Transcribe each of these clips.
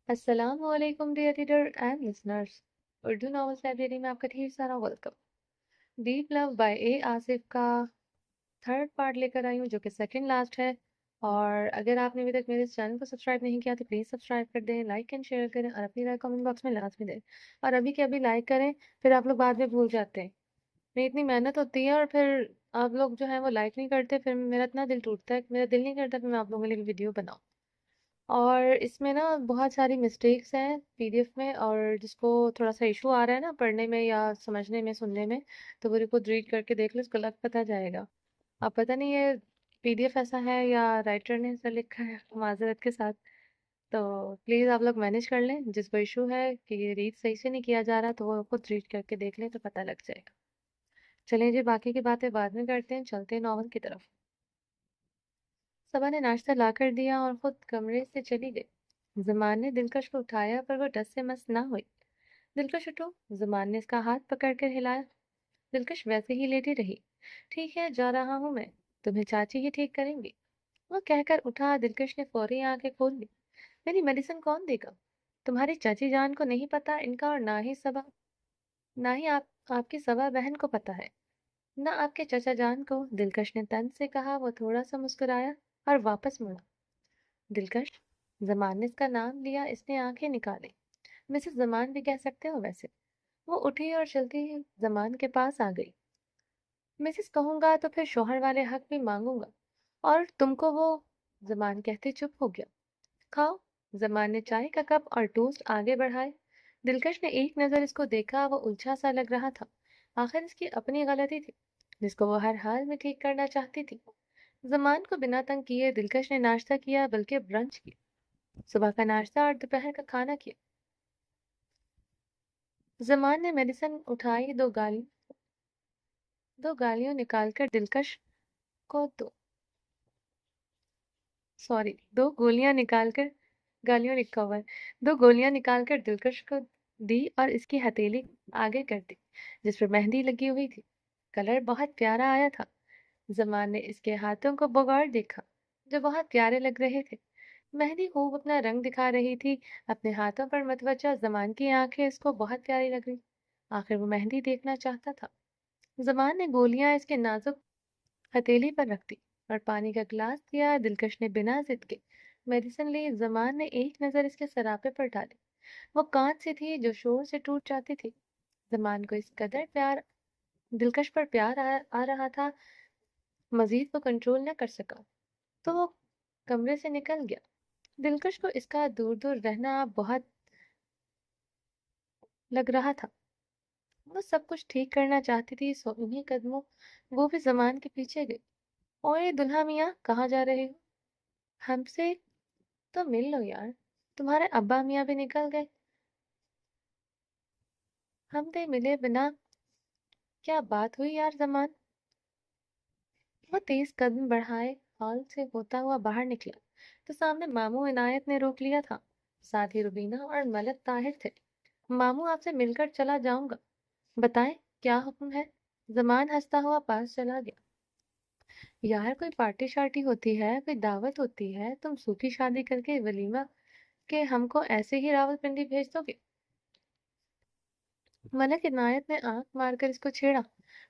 अस्सलाम वालेकुम dear reader and listeners. Urdu novels library में आपका ढेर सारा welcome. Deep love by A Asif का थर्ड पार्ट लेकर आई हूँ जो कि सेकंड लास्ट है। और अगर आपने अभी तक मेरे इस चैनल को सब्सक्राइब नहीं किया तो प्लीज़ सब्सक्राइब कर दें, लाइक एंड शेयर करें और अपनी राय कमेंट बॉक्स में लाजमी दें। और अभी के अभी लाइक करें, फिर आप लोग बाद में भूल जाते हैं। मेरी इतनी मेहनत होती है और फिर आप लोग जो है वो लाइक नहीं करते, फिर मेरा इतना दिल टूटता है, मेरा दिल नहीं करता फिर मैं आप लोगों के लिए वीडियो बनाऊँ। और इसमें ना बहुत सारी मिस्टेक्स हैं पीडीएफ में, और जिसको थोड़ा सा इशू आ रहा है ना पढ़ने में या समझने में सुनने में, तो वो खुद रीड करके देख लो, उसको लग पता जाएगा। अब पता नहीं ये पीडीएफ ऐसा है या राइटर ने ऐसा लिखा है, माजरत के साथ। तो प्लीज़ आप लोग मैनेज कर लें, जिसको इशू है कि रीड सही से नहीं किया जा रहा तो वो खुद रीड करके देख लें तो पता लग जाएगा। चलिए जी, बाकी की बातें बाद में करते हैं, चलते हैं नॉवल की तरफ। सबा ने नाश्ता ला कर दिया और खुद कमरे से चली गई। ज़मान ने दिलकश को उठाया पर वो टस से मस ना हुई। दिलकश उठो। ज़मान ने इसका हाथ पकड़कर हिलाया। दिलकश वैसे ही लेटी रही। ठीक है, जा रहा हूँ मैं, तुम्हें चाची ही ठीक करेंगी। वो कहकर उठा। दिलकश ने फौरी आंखें खोल ली। मेरी मेडिसिन कौन देगा? तुम्हारी चाची जान को नहीं पता इनका, और ना ही सबा, ना ही आपकी सबा बहन को पता है, ना आपके चाचा जान को, दिलकश ने तंज से कहा। वो थोड़ा सा मुस्कुराया और वापस मुड़ा। दिलकश, जमान ने इसका नाम लिया। इसने आंखें निकाली। मिसेस जमान भी कह सकते हो वैसे। वो उठी और चलती ही जमान के पास आ गई। मिसेस कहूंगा तो फिर शोहर वाले हक भी मांगूंगा, और तुमको वो, जमान कहते चुप हो गया। खाओ। जमान ने चाय का कप और टोस्ट आगे बढ़ाए। दिलकश ने एक नजर इसको देखा। वो उलझा सा लग रहा था। आखिर इसकी अपनी गलती थी जिसको वो हर हाल में ठीक करना चाहती थी। जमान को बिना तंग किए दिलकश ने नाश्ता किया, बल्कि ब्रंच किया। सुबह का नाश्ता और दोपहर का खाना किया। जमान ने मेडिसिन उठाई। दो गालियों निकालकर दिलकश को दो सॉरी दो गोलियां निकालकर गालियों लिखा हुआ है। दो गोलियां निकालकर दिलकश को दी और इसकी हथेली आगे कर दी जिस पर मेहंदी लगी हुई थी। कलर बहुत प्यारा आया था। जमान ने इसके हाथों को बगौर देखा, जो बहुत प्यारे लग रहे थे। मेहंदी खूब अपना रंग दिखा रही थी। अपने हाथों पर मतवजा जमान की आंखें इसको बहुत प्यारी लग रही। आखिर वो मेहंदी देखना चाहता था। जमान ने गोलियां इसके नाजुक हथेली पर रख दी और पानी का गिलास दिया। दिलकश ने बिना जिद के मेडिसिन ली। जमान ने एक नजर इसके सरापे पर डाली। वो कांच सी थी जो शोर से टूट जाती थी। जमान को इस कदर प्यार, दिलकश पर प्यार आ रहा था, मजीद वो कंट्रोल न कर सका तो वो कमरे से निकल गया। दिलकश को इसका दूर दूर रहना बहुत लग रहा था। वो सब कुछ ठीक करना चाहती थी, सो उन्हीं कदमों वो भी जमान के पीछे गई। ओए दुल्हा मियाँ, कहाँ जा रहे हो? हमसे तो मिल लो यार। तुम्हारे अब्बा मियाँ भी निकल गए, हम दे मिले बिना। क्या बात हुई यार जमान? वो तेज कदम बढ़ाए हॉल से होता हुआ बाहर निकला तो सामने मामू इनायत ने रोक लिया था। साथ ही रुबीना और मलक ताहिर थे। मामू, आपसे मिलकर चला जाऊंगा। बताएं, क्या हुक्म है? जमान हंसता हुआ पास चला गया। यार, कोई पार्टी शार्टी होती है, कोई दावत होती है, तुम सूखी शादी करके वलीमा के हमको ऐसे ही रावलपिंडी भेज दोगे? मलक इनायत ने आंख मारकर इसको छेड़ा।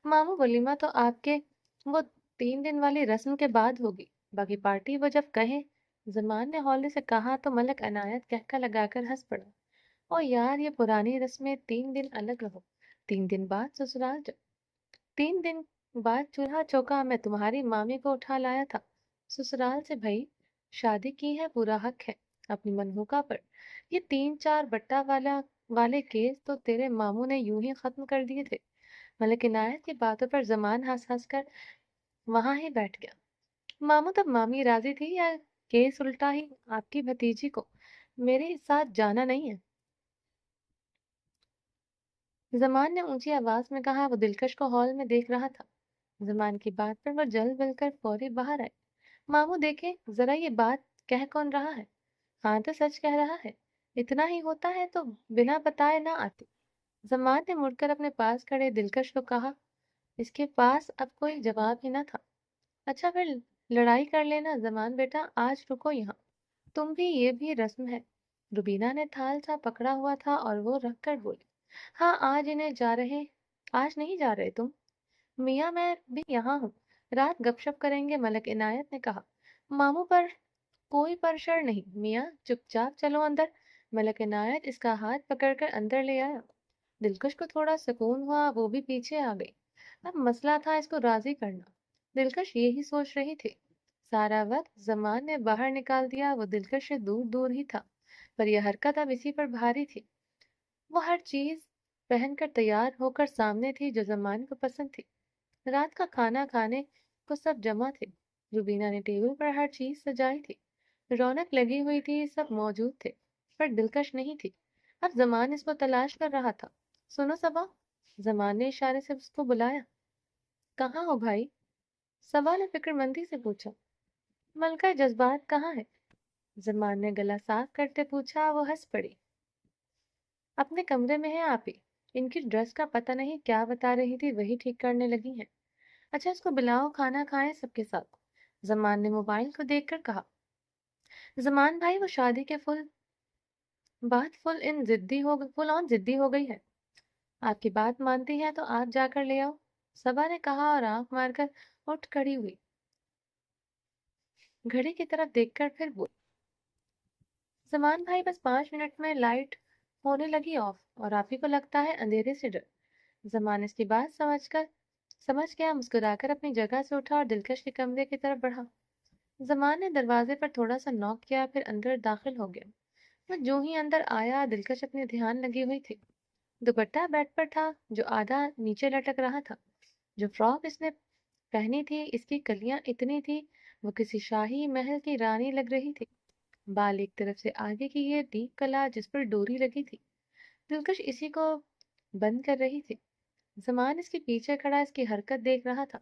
मामू, वलीमा तो आपके वो 3 दिन वाली रस्म के बाद होगी, बाकी पार्टी वो जब कहे। जमान ने हौले से कहा तो मलक इनायत कहका लगाकर हंस पड़ा। ओ यार, ये पुरानी रस्में, 3 दिन अलग रहो, 3 दिन बाद ससुराल जाओ, 3 दिन बाद चूल्हा चौका मैं तुम्हारी मामी को उठा लाया था ससुराल से। भाई, शादी की है, पूरा हक है अपनी मनहूका पर। ये 3-4 बट्टा वाले केस तो तेरे मामू ने यूं ही खत्म कर दिए थे। मलिक इनायत की बातों पर जमान हंस हंस कर वहां ही बैठ गया। मामू, तब मामी राजी थी या केस उल्टा ही आपकी भतीजी को मेरे साथ जाना नहीं है? जमान ने ऊंची आवाज में कहा। वो दिलकश को हॉल में देख रहा था। जमान की बात पर वो जल बल कर फौरी बाहर आए। मामू देखे जरा, ये बात कह कौन रहा है? हाँ तो सच कह रहा है। इतना ही होता है तो बिना बताए ना आते। जमान ने मुड़कर अपने पास खड़े दिलकश को कहा। इसके पास अब कोई जवाब ही ना था। अच्छा फिर लड़ाई कर लेना जमान बेटा, आज रुको यहाँ। तुम भी, ये भी रस्म है। रुबीना ने थाल सा पकड़ा हुआ था और वो रख कर बोली, हाँ आज नहीं जा रहे तुम? मियाँ मैं भी यहाँ हूँ, रात गपशप करेंगे, मलक इनायत ने कहा। मामू पर कोई परशर नहीं मियाँ, चुपचाप चलो अंदर। मलक इनायत इसका हाथ पकड़कर अंदर ले आया। दिलकश को थोड़ा सुकून हुआ, वो भी पीछे आ गई। अब मसला था इसको राजी करना। दिलकश यही सोच रही थी। सारा वक्त जमान ने बाहर निकाल दिया, वो दिलकश से दूर दूर ही था, पर यह हरकत अब इसी पर भारी थी। वो हर चीज पहनकर तैयार होकर सामने थी जो जमान को पसंद थी। रात का खाना खाने को सब जमा थे। रुबीना ने टेबल पर हर चीज सजाई थी, रौनक लगी हुई थी, सब मौजूद थे, पर दिलकश नहीं थी। अब जमान इसको तलाश कर रहा था। सुनो सबा, जमान ने इशारे से उसको बुलाया। कहाँ हो भाई? सबा ने फिक्रमंदी से पूछा। मलका जज्बात कहाँ है? जमान ने गला साफ करते पूछा। वो हंस पड़ी। अपने कमरे में है आप ही। इनकी ड्रेस का पता नहीं क्या बता रही थी, वही ठीक करने लगी हैं। अच्छा इसको बुलाओ, खाना खाएं सबके साथ। जमान ने मोबाइल को देखकर कहा। जमान भाई वो शादी के बात फुल ऑन जिद्दी हो गई है। आपकी बात मानती है तो आप जाकर ले आओ, सबा ने कहा और आंख मारकर उठ खड़ी हुई। घड़ी की तरफ देखकर फिर बोली, जमान भाई बस 5 मिनट में लाइट होने लगी ऑफ, और आप ही को लगता है अंधेरे से डर। जमान इसकी बात समझ गया, मुस्कुराकर अपनी जगह से उठा और दिलकश के कमरे की तरफ बढ़ा। जमान ने दरवाजे पर थोड़ा सा नॉक किया, फिर अंदर दाखिल हो गया। वह जो ही अंदर आया, दिलकश अपने ध्यान लगी हुई थी। दुपट्टा बेड पर था, जो आधा नीचे लटक रहा था। जो फ्रॉक इसने पहनी थी, इसकी कलियां इतनी थी, वो किसी शाही महल की रानी लग रही थी। बाल एक तरफ से आगे की ये डीप कला जिस पर डोरी लगी थी, दिलकश इसी को बंद कर रही थी। जमान इसके पीछे खड़ा इसकी हरकत देख रहा था।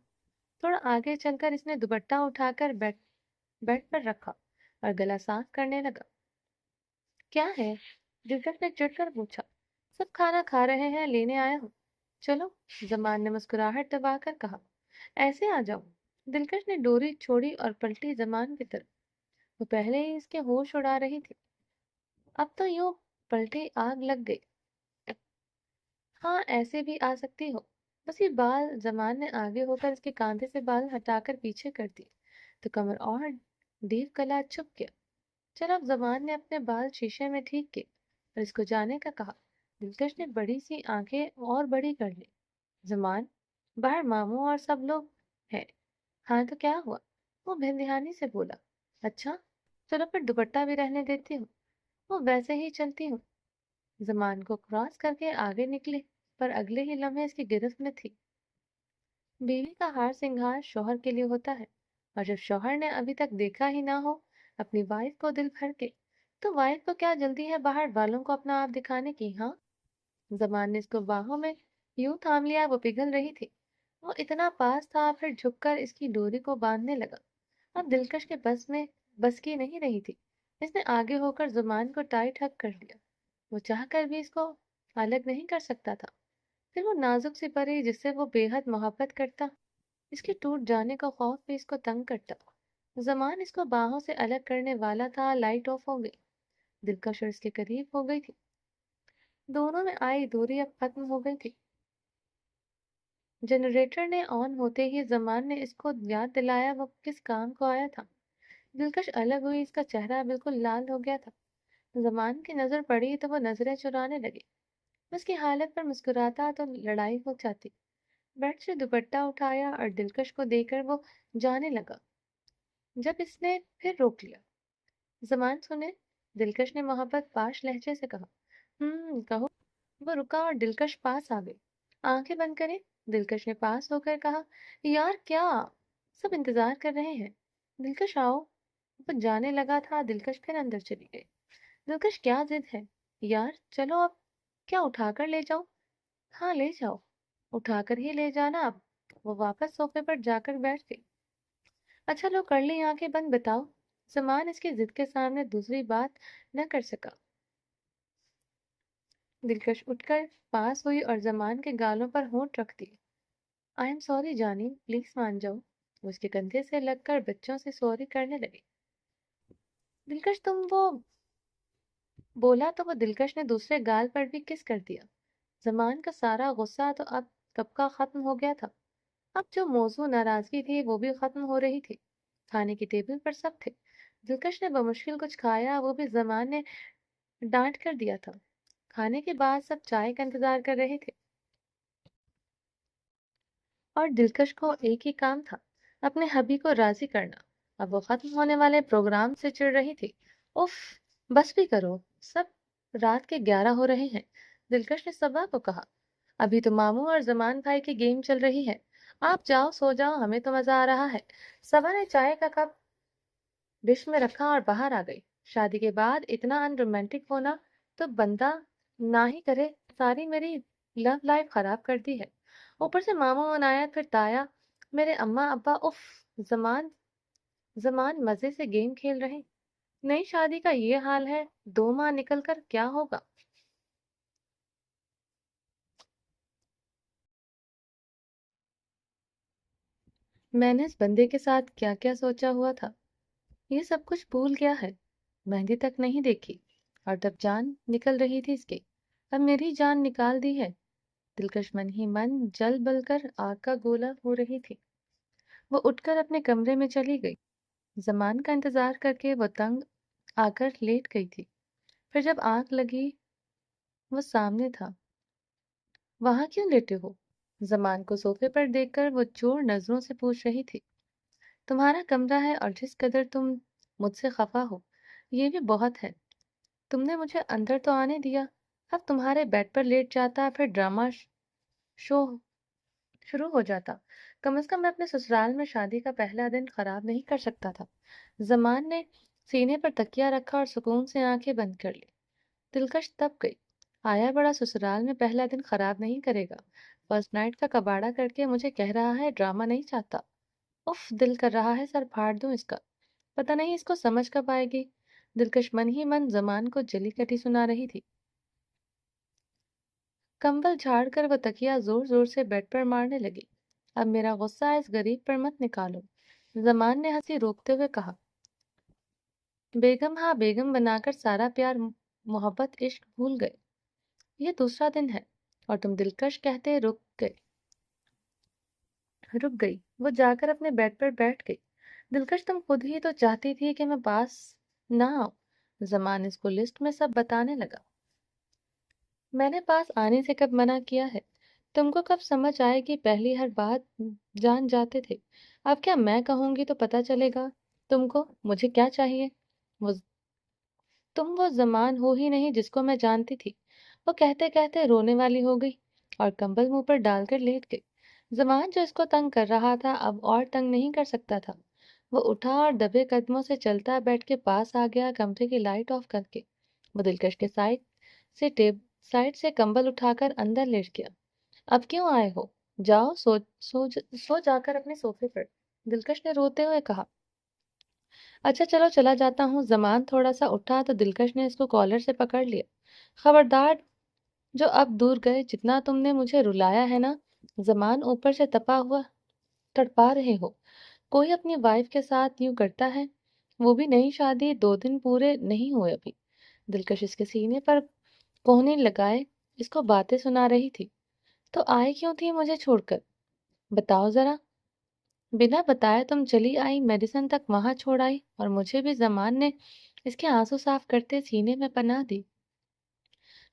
थोड़ा आगे चलकर इसने दुपट्टा उठाकर बेड पर रखा और गला साफ करने लगा। क्या है? दिलकश ने चिढ़कर पूछा। सब खाना खा रहे हैं, लेने आया हूँ। चलो, जमान ने मुस्कुराहट दबाकर कहा। ऐसे आ जाओ। दिलकश ने डोरी छोड़ी और पलटी जमान की तरफ। वो पहले ही इसके होश उड़ा रही थी, अब तो यूं पलटी आग लग गई। हाँ ऐसे भी आ सकती हो। बस ये बाल, जमान ने आगे होकर इसके कांधे से बाल हटाकर पीछे कर दिए, तो कमर और डीप गला छुप गया। चल अब जमान ने अपने बाल शीशे में ठीक किए और इसको जाने का कहा। दिलकश ने बड़ी सी आंखें और बड़ी कर ली। जमान, बाहर मामू और सब लोग हैं। हाँ तो क्या हुआ? वो बेध्यानी से बोला। अच्छा, चलो फिर दुपट्टा भी रहने देती हूँ, वो वैसे ही चलती हूँ। जमान को क्रॉस करके आगे निकले, पर अगले ही लम्हे इसकी गिरफ्त में थी। बीवी का हार सिंगार शौहर के लिए होता है, और जब शौहर ने अभी तक देखा ही ना हो अपनी वाइफ को दिल भर के, तो वाइफ को क्या जल्दी है बाहर वालों को अपना आप दिखाने की? हाँ। जमान ने इसको बाहों में यूं थाम लिया, वो पिघल रही थी। वो इतना पास था, फिर झुककर इसकी डोरी को बांधने लगा। अब दिलकश के बस की नहीं रही थी। इसने आगे होकर जुमान को टाइट हक कर लिया। वो चाहकर भी इसको अलग नहीं कर सकता था। फिर वो नाजुक सी परी जिससे वो बेहद मोहब्बत करता, इसके टूट जाने का खौफ भी इसको तंग करता। जमान इसको बाहों से अलग करने वाला था, लाइट ऑफ हो गई। दिलकश और इसके करीब हो गई थी। दोनों में आई दूरी अब खत्म हो गई थी। जनरेटर ने ऑन होते ही जमान ने इसको याद दिलाया वो किस काम को आया था। दिलकश अलग हुई, इसका चेहरा बिल्कुल लाल हो गया था। जमान की नजर पड़ी तो वो नजरें चुराने लगी। उसकी हालत पर मुस्कुराता तो लड़ाई हो जाती। बेड से दुपट्टा उठाया और दिलकश को देकर वो जाने लगा, जब इसने फिर रोक लिया। जमान सुने, दिलकश ने मोहब्बत पाश लहजे से कहा। कहो। वो रुका और दिलकश पास आ गई। आंखें बंद करे, दिलकश ने पास होकर कहा। यार क्या, सब इंतजार कर रहे हैं। दिलकश आओ। वो जाने लगा था, दिलकश फिर अंदर चली गई। दिलकश क्या जिद है? यार चलो अब, क्या उठाकर ले जाओ? हाँ ले जाओ, उठाकर ही ले जाना अब। वो वापस सोफे पर जाकर बैठ गई। अच्छा लो कर ली आंखें बंद, बताओ। समान इसकी जिद के सामने दूसरी बात न कर सका। दिलकश उठकर पास हुई और जमान के गालों पर होंठ रख दिए। आई एम सॉरी जानी, प्लीज मान जाओ। वो उसके कंधे से लगकर बच्चों से सॉरी करने लगी। दिलकश तुम वो बोला तो वो दिलकश ने दूसरे गाल पर भी किस कर दिया। जमान का सारा गुस्सा तो अब कब का खत्म हो गया था। अब जो मौजू नाराजगी थी वो भी खत्म हो रही थी। खाने की टेबल पर सब थे। दिलकश ने बमुश्किल कुछ खाया, वो भी जमान ने डांट कर दिया था। खाने के बाद सब चाय का इंतजार कर रहे थे और दिलकश को एक ही काम था, अपने हबी को राजी करना। अब वो खत्म होने वाले प्रोग्राम से चिढ़ रही थी। उफ, बस भी करो, सब रात के 11 हो रहे हैं। दिलकश ने सबा को कहा, अभी तो मामू और जमान भाई की गेम चल रही है। आप जाओ सो जाओ, हमें तो मजा आ रहा है। सबा ने चाय का कप डिश में रखा और बाहर आ गई। शादी के बाद इतना अनरोमांटिक होना तो बंदा ना ही करे। सारी मेरी लव लाइफ खराब कर दी है। ऊपर से मामा अनायत फिर ताया, मेरे अम्मा अब्बा, उफ। जमान जमान मजे से गेम खेल रहे। नई शादी का ये हाल है, 2 माह निकल कर क्या होगा। मैंने इस बंदे के साथ क्या क्या सोचा हुआ था, ये सब कुछ भूल गया है। मेहंदी तक नहीं देखी और तब जान निकल रही थी इसकी। अब मेरी जान निकाल दी है। दिलकश मन ही मन जल बल कर आग का गोला हो रही थी। वो उठकर अपने कमरे में चली गई। जमान का इंतजार करके वो तंग आकर लेट गई थी। फिर जब आंख लगी, वो सामने था। वहां क्यों लेटे हो? जमान को सोफे पर देखकर वो चोर नजरों से पूछ रही थी। तुम्हारा कमरा है और जिस कदर तुम मुझसे खफा हो, ये भी बहुत है। तुमने मुझे अंदर तो आने दिया, अब तुम्हारे बेड पर लेट जाता, फिर ड्रामा शो शुरू हो जाता। कम से कम मैं अपने ससुराल में शादी का पहला दिन खराब नहीं कर सकता था। जमान ने सीने पर तकिया रखा और सुकून से आंखें बंद कर ली। दिलकश तब गई। आया बड़ा ससुराल में पहला दिन खराब नहीं करेगा। फर्स्ट नाइट का कबाड़ा करके मुझे कह रहा है ड्रामा नहीं चाहता। उफ, दिल कर रहा है सर फाड़ दूं इसका। पता नहीं इसको समझ कब आएगी। दिलकश मन ही मन जमान को जली कटी सुना रही थी। कंबल झाड़कर वो तकिया जोर जोर से बेड पर मारने लगी। अब मेरा गुस्सा इस गरीब पर मत निकालो। जमान ने हंसी रोकते हुए कहा। बेगम, हाँ बेगम बनाकर सारा प्यार मोहब्बत इश्क भूल गए। ये दूसरा दिन है और तुम दिलकश कहते रुक गई। वो जाकर अपने बेड पर बैठ गई। दिलकश, तुम खुद ही तो चाहती थी कि मैं पास ना आऊं। जमान इसको लिस्ट में सब बताने लगा। मैंने पास आने से कब मना किया है? तुमको कब समझ आएगी? पहली हर बात जान जाते थे। अब क्या मैं कहूंगी तो पता चलेगा तुमको मुझे क्या चाहिए। वो तुम वो जमान हो ही नहीं जिसको मैं जानती थी। वो कहते कहते रोने वाली हो गई और कंबल मुंह पर डालकर लेट गई। जमान जो इसको तंग कर रहा था अब और तंग नहीं कर सकता था। वो उठा और दबे कदमों से चलता बेड के पास आ गया, कमरे की लाइट ऑफ करके। वो दिलकश के साइड से कंबल उठाकर अंदर लेट गया। अब क्यों आए हो? जाओ सो जाकर अपने सोफे पर। दिलकश ने रोते हुए कहा। अच्छा चलो चला जाता हूँ। जमान थोड़ा सा उठा तो दिलकश ने इसको कॉलर से पकड़ लिया। खबरदार, जो अब दूर गए, जितना तुमने मुझे रुलाया है ना। जमान ऊपर से तपा हुआ तड़पा रहे हो। कोई अपनी वाइफ के साथ यूं करता है? वो भी नई शादी, 2 दिन पूरे नहीं हुए अभी। दिलकश इसके सीने पर कोहनी लगाए इसको बातें सुना रही थी। तो आए क्यों थी मुझे छोड़कर? बताओ जरा। बिना बताए तुम चली आई, मेडिसिन तक वहां छोड़ आई और मुझे भी जमान ने इसके आंसू साफ करते सीने में पनाह दी।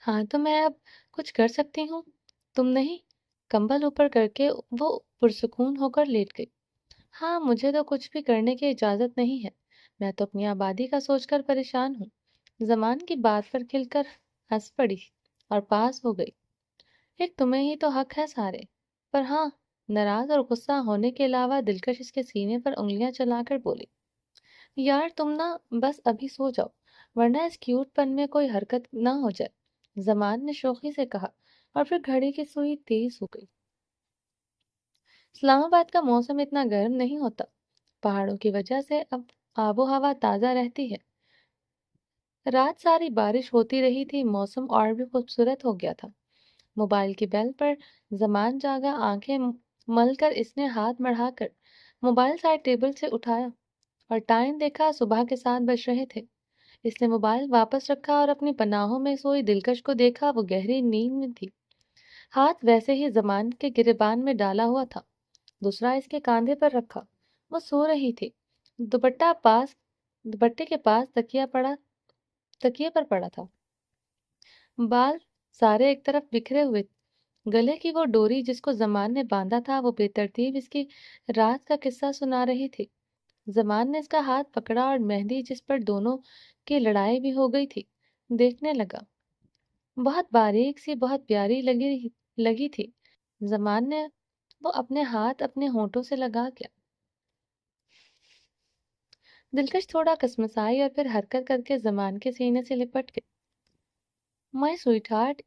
हाँ तो मैं अब कुछ कर सकती हूँ? तुम नहीं। कंबल ऊपर करके वो पुरसुकून होकर लेट गई। हाँ, मुझे तो कुछ भी करने की इजाजत नहीं है। मैं तो अपनी आबादी का सोचकर परेशान हूँ। जमान की बात पर खिलकर हंस पड़ी और पास हो गई। एक तुम्हें ही तो हक है सारे। पर हाँ, नाराज और गुस्सा होने के अलावा दिलकश इसके सीने पर उंगलियां चलाकर बोली। यार तुम ना बस अभी सो जाओ, वरना इस क्यूटपन में कोई हरकत ना हो जाए। जमान ने शोखी से कहा और फिर घड़ी की सुई तेज हो गई। इस्लामाबाद का मौसम इतना गर्म नहीं होता। पहाड़ों की वजह से अब आबो हवा ताजा रहती है। रात सारी बारिश होती रही थी, मौसम और भी खूबसूरत हो गया था। मोबाइल की बेल पर जमान जागा। आंखें मल कर इसने हाथ बढ़ाकर मोबाइल साइड टेबल से उठाया और टाइम देखा। सुबह के 7 बज रहे थे। اس نے موبائل واپس رکھا اور اپنی پناہوں میں سوئی دلکش کو دیکھا۔ وہ گہری نیند میں تھی، ہاتھ ویسے ہی زمان کے گریبان میں ڈالا ہوا تھا، دوسرا اس کے کاندھے پر رکھا۔ وہ سو رہی تھی، دوپٹے کے پاس تکیے پر پڑا تھا، بال سارے ایک طرف بکھرے ہوئے، گلے کی وہ ڈوری جس کو زمان نے باندھا تھا وہ بے ترتیب اس کی رات کا قصہ سنا رہی تھی۔ زمان نے اس کا ہاتھ پکڑا اور مہندی جس پر دونوں کی لڑائی بھی ہو گئی تھی دیکھنے لگا۔ بہت باریک سی، بہت پیاری لگی تھی۔ زمان نے وہ اپنے ہاتھ اپنے ہونٹوں سے لگا کیا۔ دلکش تھوڑا کسمسائی اور پھر حرکت کر کے زمان کے سینے سے لپٹ گئی۔ مائی سویٹ ہارٹ،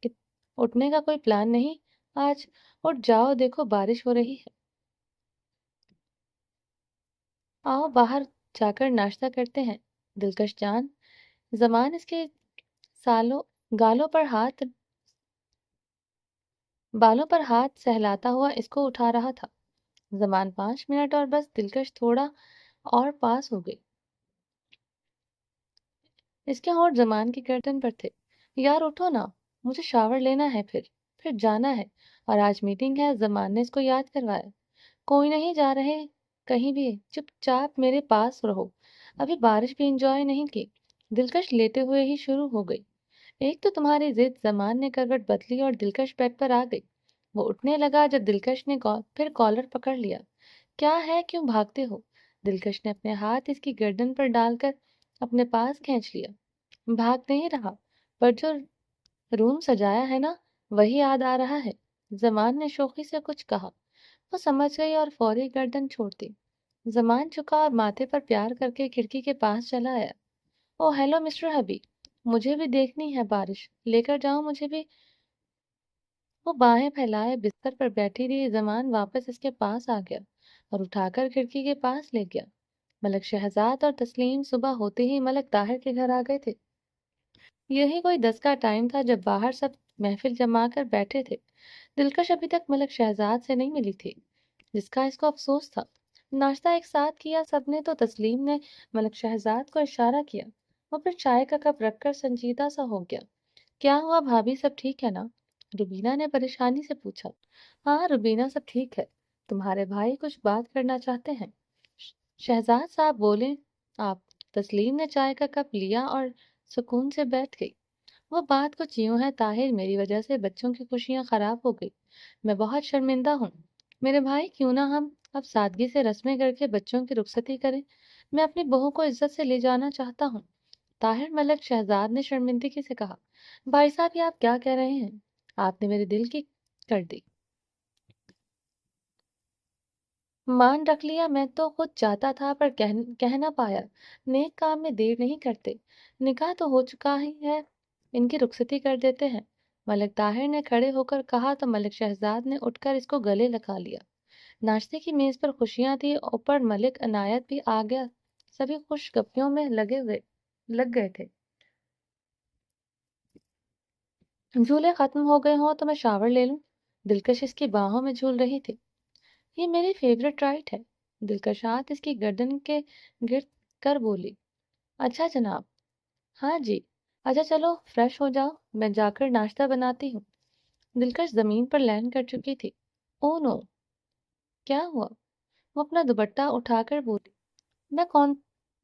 اٹھنے کا کوئی پلان نہیں آج؟ اٹھ جاؤ، دیکھو بارش ہو رہی ہے۔ آؤ باہر جا کر ناشتہ کرتے ہیں دلکش جان۔ زمان اس کے بالوں پر ہاتھ سہلاتا ہوا اس کو اٹھا رہا تھا۔ زمان 5 منٹ اور بس۔ دلکش تھوڑا اور پاس ہو گئی۔ اس کے ہونٹ زمان کی گردن پر تھے۔ یار اٹھو نا، مجھے شاور لینا ہے، پھر جانا ہے، اور آج میٹنگ ہے۔ زمان نے اس کو یاد کروایا۔ کوئی نہیں جا رہے کہیں بھی، چپ چاپ میرے پاس رہو، ابھی بارش بھی انجوائے نہیں کی۔ دلکش لیٹے ہوئے ہی شروع ہو گئی۔ ایک تو تمہاری ضد۔ زمان نے کروٹ بدلی اور دلکش بیڈ پر آ گئی۔ وہ اٹھنے لگا جب دلکش نے پھر کالر پکڑ لیا۔ کیا ہے، کیوں بھاگتے ہو؟ دلکش نے اپنے ہاتھ اس کی گردن پر ڈال کر اپنے پاس کھینچ لیا۔ بھاگ نہیں رہا، پر جو روم سجایا ہے نا، وہی یاد آ رہا ہے۔ زمان نے شوخی سے کچھ کہا، وہ سمجھ گئی اور فوری گردن چھوڑتی۔ زمان جھکا اور ماتھے پر پیار کر کے کھڑکی کے پاس چلا آیا۔ او ہیلو مسٹر حبی، مجھے بھی دیکھنی ہے بارش، لے کر جاؤ مجھے بھی۔ وہ باہیں پھیلائے بستر پر بیٹھی رہی۔ زمان واپس اس کے پاس آ گیا اور اٹھا کر کھڑکی کے پاس لے گیا۔ ملک شہزاد اور تسلیم صبح ہوتے ہی ملک طاہر کے گھر آ گئے تھے۔ یہی کوئی 10 کا ٹائم تھا جب باہر سب محفل جما کر بیٹھے تھے۔ دلکش ابھی تک ملک شہزاد سے نہیں ملی تھی، جس کا اس کو افسوس تھا۔ ناشتہ ایک ساتھ کیا سب نے، تو تسلیم نے ملک شہزاد کو اشارہ کیا۔ وہ پھر چائے کا کپ رکھ کر سنجیدہ سا ہو گیا۔ کیا ہوا بھابھی، سب ٹھیک ہے نا؟ روبینہ نے پریشانی سے پوچھا۔ ہاں روبینہ، سب ٹھیک ہے، تمہارے بھائی کچھ بات کرنا چاہتے ہیں۔ شہزاد صاحب بولیں آپ۔ تسلیم نے چائے کا کپ لیا اور سکون سے بیٹھ گئی۔ وہ بات کچھ یوں ہے طاہر، میری وجہ سے بچوں کی خوشیاں خراب ہو گئی، میں بہت شرمندہ ہوں۔ میرے بھائی، کیوں نہ ہم اب سادگی سے رسمیں کر کے بچوں کی رخصتی کریں؟ میں اپنی بہو کو عزت سے لے جانا چاہتا ہوں۔ طاہر، ملک شہزاد نے شرمندگی سے کہا۔ بھائی صاحب، یہ آپ کیا کہہ رہے ہیں؟ آپ نے میرے دل کی کر دی۔ مان رکھ لیا، میں تو خود چاہتا تھا پر کہہ نہ پایا۔ نیک کام میں دیر نہیں کرتے، نکاح تو ہو چکا ہی ہے، ان کی رخصتی کر دیتے ہیں۔ ملک طاہر نے کھڑے ہو کر کہا تو ملک شہزاد نے اٹھ کر اس کو گلے لگا لیا۔ ناشتے کی میز پر خوشیاں تھی، اوپر ملک عنایت بھی آ گیا، سبھی خوش گپیوں میں لگ گئے تھے۔ جھولے ختم ہو گئے ہوں تو میں شاور لے لوں؟ دلکش اس کی باہوں میں جھول رہی تھی۔ یہ میری فیوریٹ رائٹ ہے، دلکش ہاتھ اس کی گردن کے گرد کر بولی۔ اچھا جناب۔ ہاں جی۔ اچھا چلو فریش ہو جاؤ، میں جا کر ناشتہ بناتی ہوں۔ دلکش زمین پر لینڈ کر چکی تھی۔ او نو، کیا ہوا؟ وہ اپنا دوپٹہ اٹھا کر بولی۔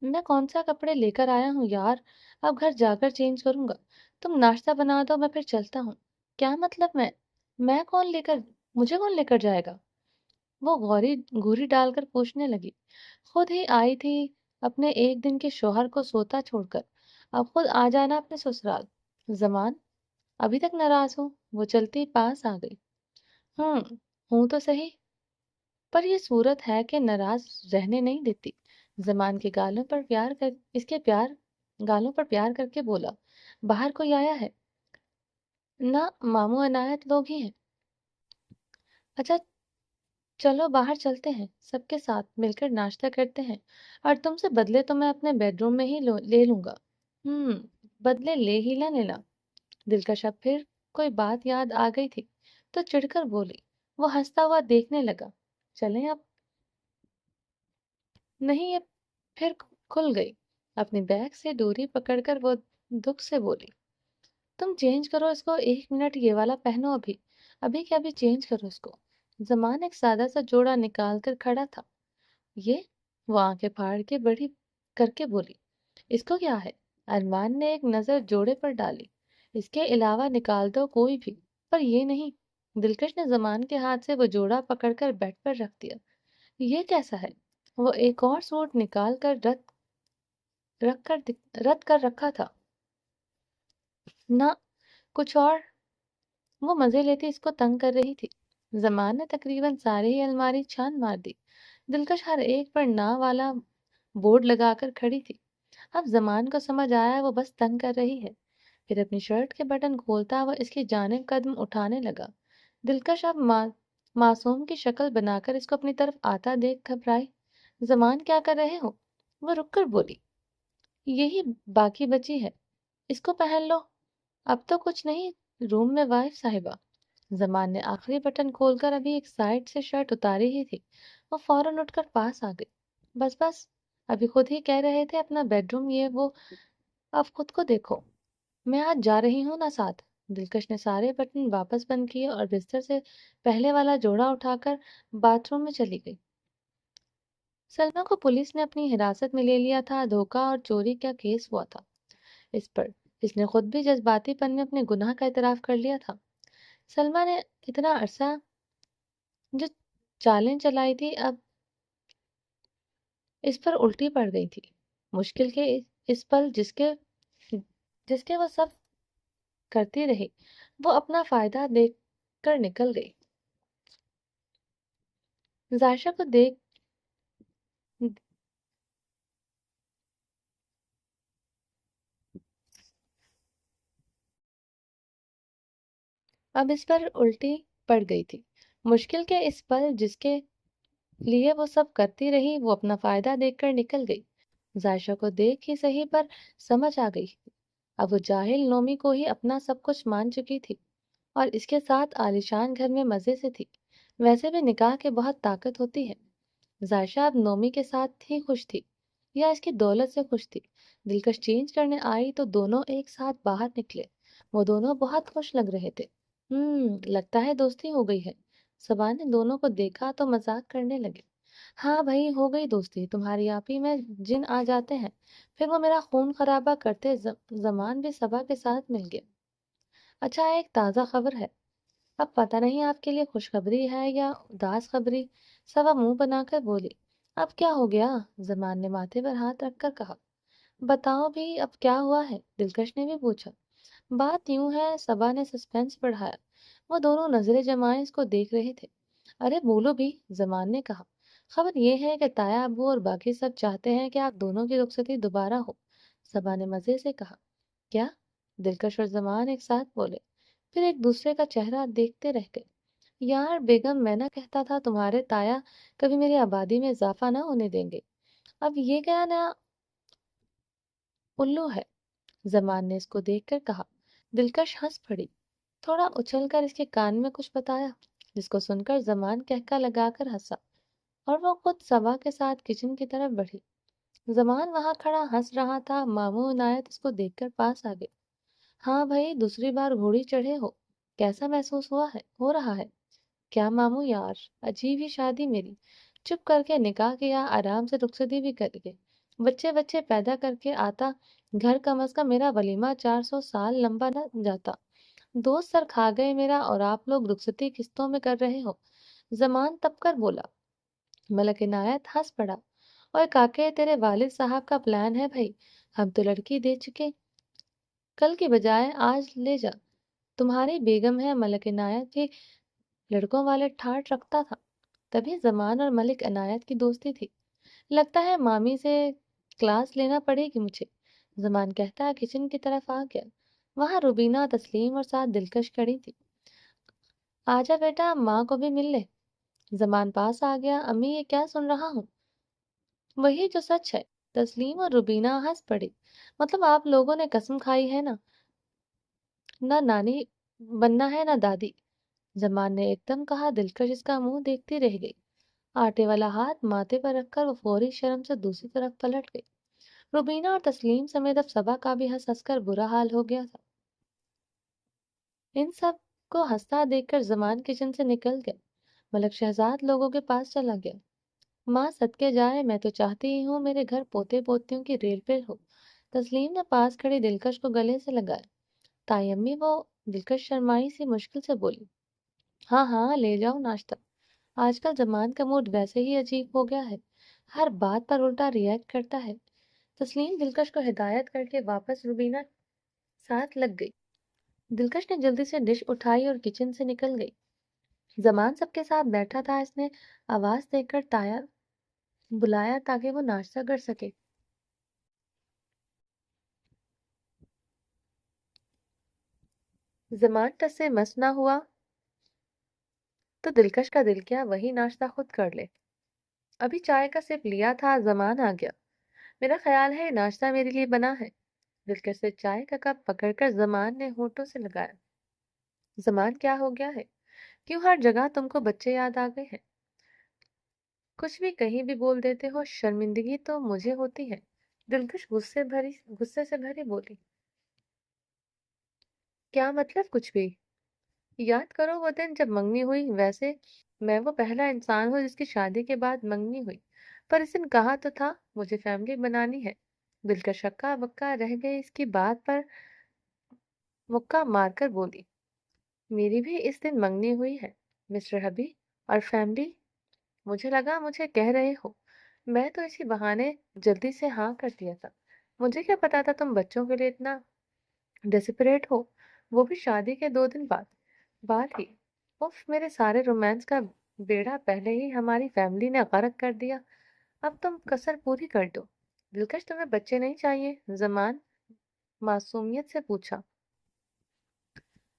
میں کون سا کپڑے لے کر آیا ہوں یار، اب گھر جا کر چینج کروں گا۔ تم ناشتہ بنا دو، میں پھر چلتا ہوں۔ کیا مطلب مجھے کون لے کر جائے گا؟ وہ گھوری ڈال کر پوچھنے لگی۔ خود ہی آئی تھی اپنے ایک دن کے شوہر کو سوتا چھوڑ کر، اب خود آ جانا اپنے سسرال۔ زمان، ابھی تک ناراض ہوں؟ وہ چلتی پاس آ گئی۔ ہوں تو صحیح، پر یہ صورت ہے کہ ناراض رہنے نہیں دیتی۔ زمان کے گالوں پر پیار کر کے بولا۔ باہر کوئی آیا ہے؟ نہ، ماموں عنایت لوگ ہی ہیں۔ اچھا چلو باہر چلتے ہیں، سب کے ساتھ مل کر ناشتہ کرتے ہیں، اور تم سے بدلے تو میں اپنے بیڈ روم میں ہی لے لوں گا۔ بدلے لے ہی لینا۔ دلکش اب پھر کوئی بات یاد آ گئی تھی تو چڑھ کر بولی۔ وہ ہنستا ہوا دیکھنے لگا۔ چلیں اب؟ نہیں، یہ پھر کھل گئی۔ اپنی بیگ سے ڈوری پکڑ کر وہ دکھ سے بولی، تم چینج کرو اس کو، 1 منٹ یہ والا پہنو، ابھی ابھی کے ابھی چینج کرو اس کو۔ زمان ایک سادہ سا جوڑا نکال کر کھڑا تھا۔ یہ، وہ آنکھیں پھاڑ کے بڑی کر کے بولی، اس کو کیا ہے؟ ارمان نے ایک نظر جوڑے پر ڈالی۔ اس کے علاوہ نکال دو کوئی بھی، پر یہ نہیں۔ دلکش نے زمان کے ہاتھ سے وہ جوڑا پکڑ کر بیڈ پر رکھ دیا۔ یہ کیسا ہے؟ وہ ایک اور سوٹ نکال کر رد کر رکھا تھا۔ نہ کچھ اور، وہ مزے لیتی اس کو تنگ کر رہی تھی۔ زمان نے تقریباً ساری ہی الماری چھان مار دی۔ دلکش ہر ایک پر نا والا بورڈ لگا کر کھڑی تھی۔ اب زمان کو سمجھ آیا وہ بس تنگ کر رہی ہے۔ پھر اپنی شرٹ کے بٹن کھولتا وہ اس کی جانب قدم اٹھانے لگا۔ دلکش اب معصوم کی شکل بنا کر اس کو اپنی طرف آتا دیکھ گھبرائی۔ زمان کیا کر رہے ہو؟ وہ رک کر بولی، یہی باقی بچی ہے، اس کو پہن لو۔ اب تو کچھ نہیں، روم میں وائف صاحبہ۔ زمان نے آخری بٹن کھول کر ابھی ایک سائڈ سے شرٹ اتاری ہی تھی، وہ فوراً اٹھ کر پاس آ گئی۔ بس بس، ابھی خود ہی کہہ رہے تھے اپنا بیڈ روم یہ وہ، اب خود کو دیکھو۔ میں آج جا رہی ہوں نا ساتھ۔ دلکش نے سارے بٹن واپس بند کیے اور بستر سے پہلے والا جوڑا اٹھا کر باتھ روم میں چلی گئی۔ سلمیٰ کو پولیس نے اپنی حراست میں لے لیا تھا۔ دھوکہ اور چوری کا کیس ہوا تھا اس پر۔ اس نے خود بھی جذباتی پن میں اپنے گناہ کا اعتراف کر لیا تھا۔ سلمیٰ نے اتنا عرصہ جو چالیں چلائی تھی اب اس پر الٹی پڑ گئی تھی۔ مشکل کے اس پل جس کے وہ سب کرتی رہی، وہ اپنا فائدہ دیکھ کر نکل گئی۔ ظاہرہ کو دیکھ اب اس پر الٹی پڑ گئی تھی۔ مشکل کے اس پل جس کے لیے وہ سب کرتی رہی، وہ اپنا فائدہ دیکھ کر نکل گئی۔ ظاہرہ کو دیکھ ہی صحیح پر سمجھ آ گئی۔ اب وہ جاہل نومی کو ہی اپنا سب کچھ مان چکی تھی اور اس کے ساتھ عالیشان گھر میں مزے سے تھی۔ ویسے بھی نکاح کے بہت طاقت ہوتی ہے۔ ظاہرہ اب نومی کے ساتھ ہی خوش تھی یا اس کی دولت سے خوش تھی۔ دلکش چینج کرنے آئی تو دونوں ایک ساتھ باہر نکلے۔ وہ دونوں بہت خوش لگ رہے تھے۔ لگتا ہے دوستی ہو گئی ہے۔ صبا نے دونوں کو دیکھا تو مذاق کرنے لگے۔ ہاں بھائی، ہو گئی دوستی، تمہاری آپ ہی میں جن آ جاتے ہیں، پھر وہ میرا خون خرابہ کرتے زمان بھی صبا کے ساتھ مل گیا۔ اچھا، ایک تازہ خبر ہے۔ اب پتہ نہیں آپ کے لیے خوشخبری ہے یا اداس خبری۔ صبا منہ بنا کر بولی۔ اب کیا ہو گیا؟ زمان نے ماتھے پر ہاتھ رکھ کر کہا۔ بتاؤ بھی، اب کیا ہوا ہے؟ دلکش نے بھی پوچھا۔ بات یوں ہے، صبا نے سسپینس بڑھایا۔ وہ دونوں نظریں جمائے اس کو دیکھ رہے تھے۔ ارے بولو بھی، زمان نے کہا۔ خبر یہ ہے کہ تایا ابو اور باقی سب چاہتے ہیں کہ آپ دونوں کی رخصتی دوبارہ ہو، صبا نے مزے سے کہا۔ کیا؟ دلکش اور زمان ایک ساتھ بولے، پھر ایک دوسرے کا چہرہ دیکھتے رہ گئے۔ یار بیگم، میں نہ کہتا تھا تمہارے تایا کبھی میری آبادی میں اضافہ نہ ہونے دیں گے، اب یہ کیا نیا الو ہے؟ زمان نے اس کو دیکھ کر کہا۔ دلکش ہنس پڑی، تھوڑا اچھل کر اس کے کان میں کچھ بتایا، جس کو سن کر زمان کہکا لگا کر ہنسا اور وہ خود صبا کے ساتھ کچن کی طرف بڑھی۔ زمان وہاں کھڑا ہنس رہا تھا۔ ماموں عنایت اس کو دیکھ کر پاس آ گئے۔ ہاں بھائی، دوسری بار گھوڑی چڑھے ہو، کیسا محسوس ہو رہا ہے؟ کیا ماموں یار، عجیب ہی شادی میری، چپ کر کے نکاح کیا، آرام سے رخصتی بھی کر گئے، بچے پیدا کر کے آتا گھر، کم از کم میرا ولیمہ 400 سال لمبا نہ جاتا، دوست سر کھا گئے میرا، اور آپ لوگ رخصتی قسطوں میں کر رہے ہو۔ زمان تپ کر بولا۔ ملک عنایت ہنس پڑا۔ اور کاکے، تیرے والد صاحب کا پلان ہے بھائی، ہم تو لڑکی دے چکے، کل کی بجائے آج لے جا۔ تمہاری بیگم ہے۔ ملک عنایت بھی لڑکوں والے ٹھاٹ رکھتا تھا، تبھی زمان اور ملک عنایت کی دوستی تھی۔ لگتا ہے مامی سے کلاس لینا پڑے گی مجھے، زمان کہتا کچن کی طرف آ گیا۔ وہاں روبینہ، تسلیم اور ساتھ دلکش کھڑی تھی۔ آجا بیٹا، ماں کو بھی مل لے۔ زمان پاس آ گیا۔ امی، یہ کیا سن رہا ہوں؟ وہی جو سچ ہے۔ تسلیم اور روبینہ ہنس پڑی۔ مطلب آپ لوگوں نے قسم کھائی ہے نا، نہ نانی بننا ہے نہ دادی، زمان نے ایک دم کہا۔ دلکش اس کا منہ دیکھتی رہ گئی۔ آٹے والا ہاتھ ماتھے پر رکھ کر وہ فوری شرم سے دوسری طرف پلٹ گئی۔ روبینہ اور تسلیم سمیت اب صبا کا بھی ہنس ہنس کر برا حال ہو گیا تھا۔ ان سب کو ہنستا دیکھ کر زمان کچن سے نکل گیا۔ ملک شہزاد لوگوں کے پاس چلا گیا۔ ماں صدقے جائے، میں تو چاہتی ہی ہوں میرے گھر پوتے پوتیوں کی ریل پہ ہو۔ تسلیم نے پاس کھڑی دلکش کو گلے سے لگایا۔ تائی امی، وہ دلکش شرمائی سی مشکل سے بولی۔ ہاں ہاں، لے جاؤ ناشتہ۔ آج کل زمان کا موڈ ویسے ہی عجیب ہو گیا ہے، ہر بات پر الٹا ریئیکٹ کرتا ہے۔ تسلیم دلکش کو ہدایت کر کے واپس روبینہ ساتھ لگ گئی۔ دلکش نے جلدی سے ڈش اٹھائی اور کچن سے نکل گئی۔ زمان سب کے ساتھ بیٹھا تھا، اس نے آواز دے کر تایا بلایا تاکہ وہ ناشتہ کر سکے۔ زمان ٹس سے مس نہ ہوا تو دلکش کا دل کیا وہی ناشتہ خود کر لے۔ ابھی چائے کا سپ لیا تھا، زمان آ گیا۔ میرا خیال ہے یہ ناشتہ میرے لیے بنا ہے۔ دلکش سے چائے کا کپ پکڑ کر زمان نے ہونٹوں سے لگایا۔ زمان، کیا ہو گیا ہے؟ کیوں ہر جگہ تم کو بچے یاد آ گئے ہیں؟ کچھ بھی کہیں بھی بول دیتے ہو، شرمندگی تو مجھے ہوتی ہے۔ دلکش غصے سے بھری بولی۔ کیا مطلب کچھ بھی؟ یاد کرو وہ دن جب منگنی ہوئی، ویسے میں وہ پہلا انسان ہوں جس کی شادی کے بعد منگنی ہوئی، پر اس دن کہا تو تھا مجھے فیملی بنانی ہے۔ دلکش ہکا بکا رہ گئی، اس کی بات پر مکہ مار کر بولی۔ میری بھی اس دن منگنی ہوئی ہے مسٹر حبی، اور فیملی؟ مجھے لگا مجھے کہہ رہے ہو، میں تو اسی بہانے جلدی سے ہاں کر دیا تھا۔ مجھے کیا پتا تھا تم بچوں کے لیے اتنا ڈیسپریٹ ہو، وہ بھی شادی کے 2 دن بعد ہی۔ اف، میرے سارے رومانس کا بیڑا پہلے ہی ہماری فیملی نے غرق کر دیا، اب تم کسر پوری کر دو۔ دلکش، تمہیں بچے نہیں چاہیے؟ زمان معصومیت سے پوچھا۔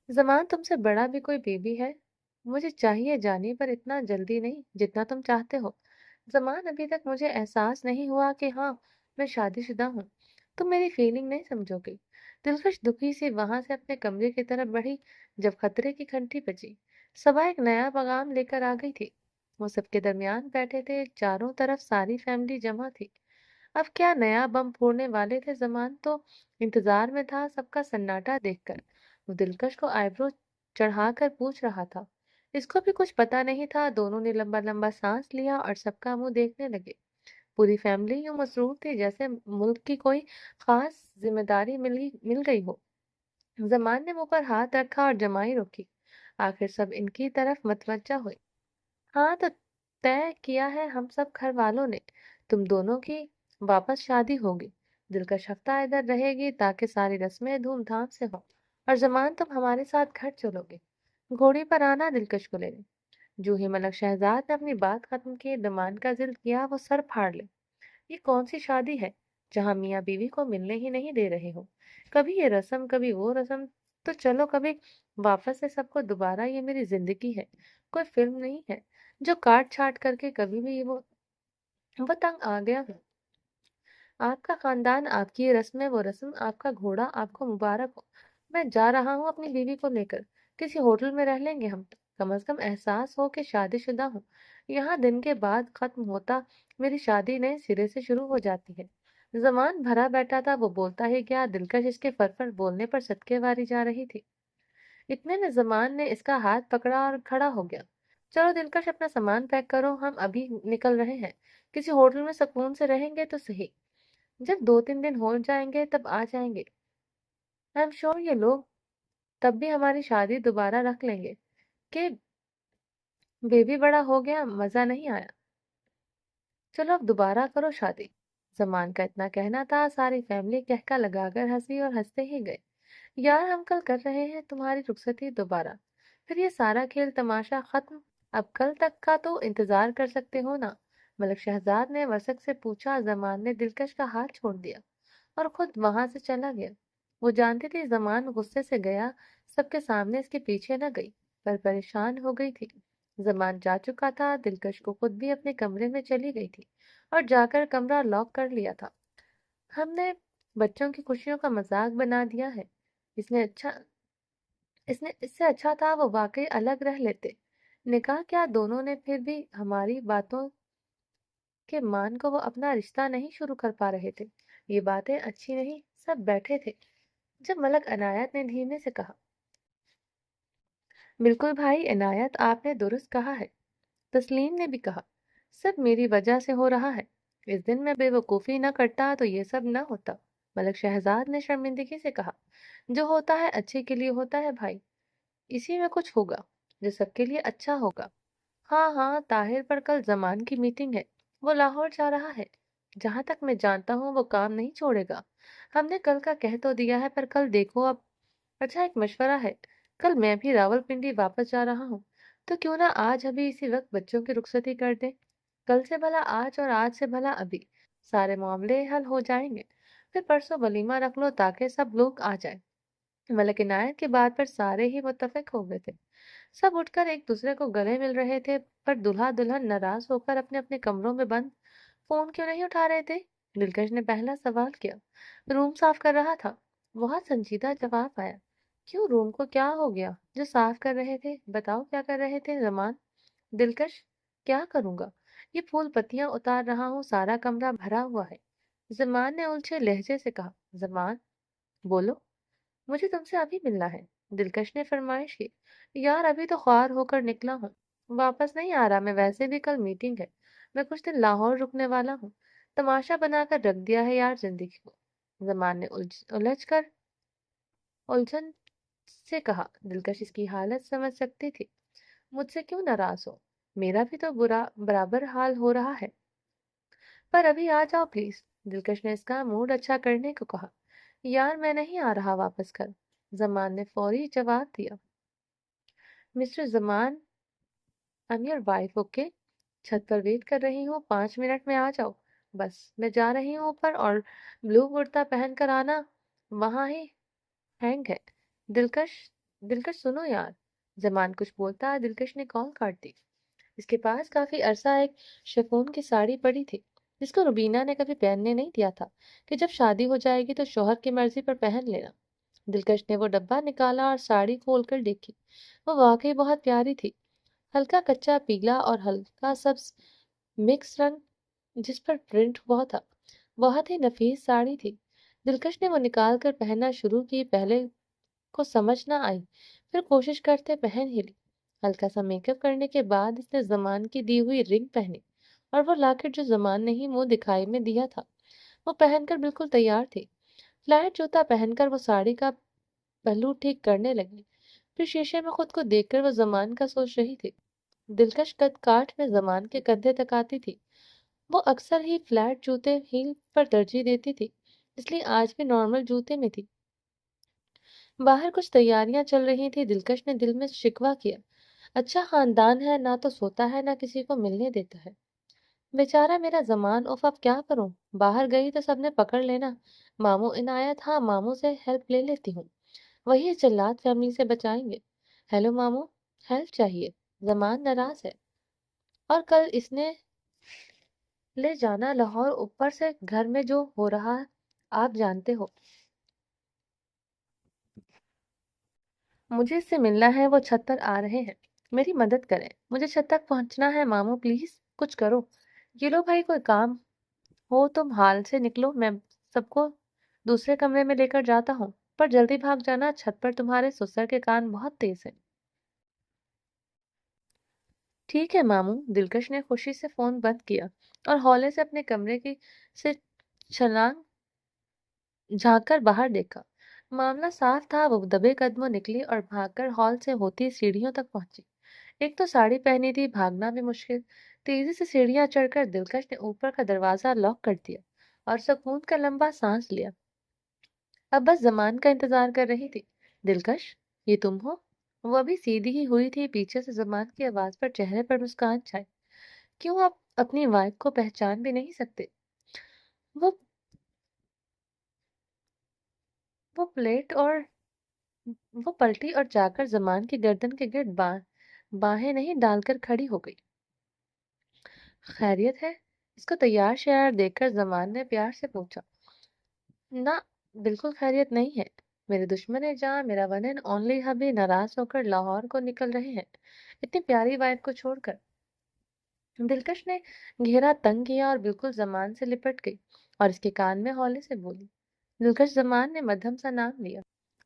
زمان، تم سے بڑا بھی کوئی بیبی ہے؟ مجھے چاہیے جانی، پر اتنا جلدی نہیں جتنا تم چاہتے ہو۔ زمان، ابھی تک مجھے احساس نہیں ہوا کہ ہاں میں شادی شدہ ہوں، تم میری فیلنگ نہیں سمجھو گی۔ دلکش دکھی سی وہاں سے اپنے کمرے کی طرف بڑھی جب خطرے کی گھنٹی بجی۔ صبا ایک نیا پیغام لے کر آ گئی تھی۔ وہ سب کے درمیان بیٹھے تھے، چاروں طرف ساری فیملی جمع تھی۔ اب کیا نیا بم پھوڑنے والے تھے؟ زمان تو انتظار میں تھا سب کا سناٹا دیکھ کر۔ وہ دلکش کو آئیبرو چڑھا کر پوچھ رہا تھا۔ اس کو بھی کچھ پتا نہیں تھا۔ دونوں نے لمبا لمبا سانس لیا اور سب کا منہ دیکھنے لگے۔ پوری فیملی یوں مصروف تھی جیسے ملک کی کوئی خاص ذمہ داری مل گئی ہو۔ زمان نے منہ پر ہاتھ رکھا اور جمائی روکی۔ آخر سب ان کی طرف متوجہ ہوئے۔ ہاں تو طے کیا ہے ہم سب گھر والوں نے، تم دونوں کی واپس شادی ہوگی۔ دلکش ہفتہ ادھر رہے گی تاکہ ساری رسمیں دھوم دھام سے ہوں، اور زمان تم ہمارے ساتھ گھر چلو گے۔ گھوڑی پر آنا دلکش کو لینے۔ جو ہی ملک شہزاد نے اپنی بات ختم کی، دمان کا ضد کیا وہ سر پھاڑ لے۔ یہ کون سی شادی ہے جہاں میاں بیوی کو ملنے ہی نہیں دے رہے ہو؟ کبھی یہ رسم کبھی وہ رسم، تو چلو کبھی واپس سے سب کو دوبارہ۔ یہ میری زندگی ہے، کوئی فلم نہیں ہے جو کاٹ چھاٹ کر کے کبھی بھی وہ تنگ آ گیا ہوں۔ آپ کا خاندان، آپ کی یہ رسمیں، وہ رسم، آپ کا گھوڑا آپ کو مبارک ہو۔ میں جا رہا ہوں اپنی بیوی کو لے کر، کسی ہوٹل میں رہ لیں گے ہم، کم از کم احساس ہو کہ شادی شدہ ہوں۔ یہاں دن کے بعد ختم ہوتا، میری شادی نئے سرے سے شروع ہو جاتی ہے۔ زمان بھرا بیٹھا تھا، وہ بولتا ہی کیا، دلکش اس کے فرفر بولنے پر صدقے واری جا رہی تھی۔ اتنے میں زمان نے اس کا ہاتھ پکڑا اور کھڑا ہو گیا۔ چلو دلکش، اپنا سامان پیک کرو، ہم ابھی نکل رہے ہیں۔ کسی ہوٹل میں سکون سے رہیں گے تو صحیح، جب 2-3 دن ہو جائیں گے تب آ جائیں گے۔ آئی ایم شور یہ لوگ تب بھی ہماری شادی دوبارہ رکھ لیں گے کہ بیبی بڑا ہو گیا، مزہ نہیں آیا۔ چلو اب دوبارہ کرو شادی۔ زمان کا اتنا کہنا تھا، ساری فیملی کہکا لگا کر ہنسی اور ہنستے ہی گئے۔ یار، ہم کل کر رہے ہیں تمہاری رخصتی دوبارہ، پھر یہ سارا کھیل تماشا ختم۔ اب کل تک کا تو انتظار کر سکتے ہو نا؟ ملک شہزاد نے وسک سے پوچھا۔ زمان نے دلکش کا ہاتھ چھوڑ دیا اور خود وہاں سے چلا گیا۔ وہ جانتی تھی زمان غصے سے گیا، سب کے سامنے اس کے پیچھے نہ گئی، پر پریشان ہو گئی تھی۔ زمان جا چکا تھا، دلکش کو خود بھی اپنے کمرے میں چلی گئی تھی اور جا کر کمرہ لاک کر لیا تھا۔ ہم نے بچوں کی خوشیوں کا مذاق بنا دیا ہے، اس سے اچھا تھا وہ واقعی الگ رہ لیتے۔ نکاح کیا، دونوں نے پھر بھی ہماری باتوں کے مان کو وہ اپنا رشتہ نہیں شروع کر پا رہے تھے۔ یہ باتیں اچھی نہیں، سب بیٹھے تھے جب ملک عنایت نے دھیمے سے کہا، بالکل بھائی عنایت، آپ نے درست کہا ہے۔ تسلیم نے بھی کہا، سب میری وجہ سے ہو رہا ہے۔ اس دن میں بے وقوفی نہ کرتا تو یہ سب نہ ہوتا۔ ملک شہزاد نے شرمندگی سے کہا، جو ہوتا ہے اچھے کے لیے ہوتا ہے بھائی، اسی میں کچھ ہوگا جو سب کے لیے اچھا ہوگا۔ ہاں ہاں، طاہر پر کل زمان کی میٹنگ ہے، وہ لاہور جا رہا ہے۔ جہاں تک میں جانتا ہوں وہ کام نہیں چھوڑے گا۔ ہم نے کل کا کہہ تو دیا ہے پر کل دیکھو اب۔ اچھا ایک مشورہ ہے، کل میں بھی راول پنڈی واپس جا رہا ہوں، تو کیوں نہ آج ابھی اسی وقت بچوں کی رخصتی کر دیں؟ کل سے بھلا آج اور آج سے بھلا ابھی، سارے معاملے حل ہو جائیں گے۔ پھر پرسوں ولیمہ رکھ لو تاکہ سب لوگ آ جائیں۔ ملک عنایت کی بات پر سارے ہی متفق ہو گئے تھے۔ سب اٹھ کر ایک دوسرے کو گلے مل رہے تھے، پر دلہا دلہن ناراض ہو کر اپنے اپنے کمروں میں بند فون کیوں نہیں اٹھا رہے تھے؟ دلکش نے پہلا سوال کیا۔ روم صاف کر رہا تھا۔ بہت سنجیدہ جواب آیا۔ کیوں، روم کو کیا ہو گیا جو صاف کر رہے تھے؟ بتاؤ کیا کر رہے تھے زمان؟ دلکش، کیا کروں گا، یہ پھول پتیاں اتار رہا ہوں، سارا کمرہ بھرا ہوا ہے۔ زمان نے الجھے لہجے سے کہا۔ زمان، بولو، مجھے تم سے ابھی ملنا ہے، دلکش نے فرمائش کی۔ یار ابھی تو خوار ہو کر نکلا ہوں، واپس نہیں آ رہا میں، ویسے بھی کل میٹنگ ہے، میں کچھ دن لاہور رکنے والا ہوں۔ تماشا بنا کر رکھ دیا ہے یار زندگی کو، زمان نے الجھ کر الجھن سے کہا۔ دلکش اس کی حالت سمجھ سکتی تھی۔ مجھ سے کیوں ناراض ہو، میرا بھی تو برابر حال ہو رہا ہے، پر ابھی آ جاؤ پلیز۔ دلکش نے اس کا موڈ اچھا کرنے کو کہا۔ یار میں نہیں آ رہا واپس کل، زمان نے فوری جواب دیا۔ Mister Zaman, I'm your wife, okay؟ چھت پر ویٹ کر رہی ہوں، 5 منٹ میں آ جاؤ۔ بس میں جا رہی ہوں اوپر، اور بلو کرتا پہن کر آنا، وہاں ہی ہینگ ہے۔ دلکش، دلکش سنو یار، زمان کچھ بولتا، دلکش نے کال کاٹ دی۔ اس کے پاس کافی عرصہ ایک شفون کی ساڑی پڑی تھی جس کو روبینہ نے کبھی پہننے نہیں دیا تھا کہ جب شادی ہو جائے گی تو شوہر کی مرضی پر پہن لینا۔ دلکش نے وہ ڈبہ نکالا اور ساڑی کھول کر دیکھی۔ وہ واقعی بہت پیاری تھی، ہلکا کچا پیلا اور ہلکا سبز مکس رنگ جس پر پرنٹ ہوا تھا، بہت ہی نفیس ساڑی تھی۔ دلکش نے وہ نکال کر پہننا شروع کی، پہلے کو سمجھ نہ آئی، پھر کوشش کرتے پہن ہی لی۔ ہلکا سا میک اپ کرنے کے بعد اس نے زمان کی دی ہوئی رنگ پہنی، اور وہ لاکٹ جو زمان نے ہی منہ دکھائی میں دیا تھا وہ پہن کر بالکل تیار تھی۔ فلیٹ جوتا پہن کر وہ ساڑی کا پہلو ٹھیک کرنے لگی، پھر شیشے میں خود کو دیکھ کر وہ زمان کا سوچ رہی تھی۔ دلکش قد کاٹ میں زمان کے کندھے تک آتی تھی۔ وہ اکثر ہی فلیٹ جوتے ہیل پر ترجیح دیتی تھی، اس لیے آج بھی نارمل جوتے میں تھی۔ باہر کچھ تیاریاں چل رہی تھی۔ دلکش نے دل میں شکوہ کیا، اچھا خاندان ہے، نہ تو سوتا ہے نہ کسی کو ملنے دیتا ہے، بیچارہ میرا زمان۔ اف اب کیا کروں، باہر گئی تو سب نے پکڑ لینا۔ ماموں عنایت، ہاں ماموں سے ہیلپ لے لیتی ہوں، وہی اس جلاد فیملی سے بچائیں گے۔ ہیلو ماموں، ہیلپ چاہیے؟ زمان ناراض ہے، اور کل اس نے لے جانا لاہور، اوپر سے گھر میں جو ہو رہا آپ جانتے ہو۔ مجھے اس سے ملنا ہے، وہ چھت پر آ رہے ہیں، میری مدد کریں، مجھے چھت تک پہنچنا ہے ماموں، پلیز کچھ کرو۔ یہ لو بھائی، کوئی کام ہو تم حال سے نکلو، میں سب کو دوسرے کمرے میں لے کر جاتا ہوں، پر جلدی بھاگ جانا، چھت پر تمہارے سسر کے کان بہت تیز ہیں۔ ٹھیک ہے ماموں۔ دلکش نے خوشی سے فون بند کیا اور ہالے سے اپنے کمرے کی سے چھلانگ جھانک کر باہر دیکھا۔ معاملہ صاف تھا۔ وہ دبے قدموں نکلی اور بھاگ کر ہال سے ہوتی سیڑھیوں تک پہنچی۔ ایک تو ساڑی پہنی تھی، بھاگنا بھی مشکل۔ تیزی سے سیڑھیاں چڑھ کر دلکش نے اوپر کا دروازہ لاک کر دیا اور سکون کا لمبا سانس لیا۔ اب بس زمان کا انتظار کر رہی تھی۔ دلکش، یہ تم ہو؟ وہ ابھی سیدھی ہی ہوئی تھی، پیچھے سے زمان کی آواز پر چہرے پر مسکان چھائی۔ کیوں آپ اپنی وائف کو پہچان بھی نہیں سکتے؟ وہ وہ پلیٹ اور وہ پلٹی اور جا کر زمان کی گردن کے گرد باہیں نہیں ڈال کر کھڑی ہو گئی۔ خیریت ہے؟ اس کو تیار شیار دیکھ کر زمان نے پیار سے پوچھا۔ نہ، بالکل خیریت نہیں ہے، میرے دشمن جہاں، میرا ون اینڈ اونلی ہبی ناراض ہو کر لاہور کو نکل رہے ہیں، اتنی پیاری وائف کو چھوڑ کر۔ دلکش نے گھیرا تنگ کیا اور بالکل زمان سے لپٹ گئی۔ اور इसके कान में हौले से बोली। दिलकश जमान ने मध्यम सा नाम लिया।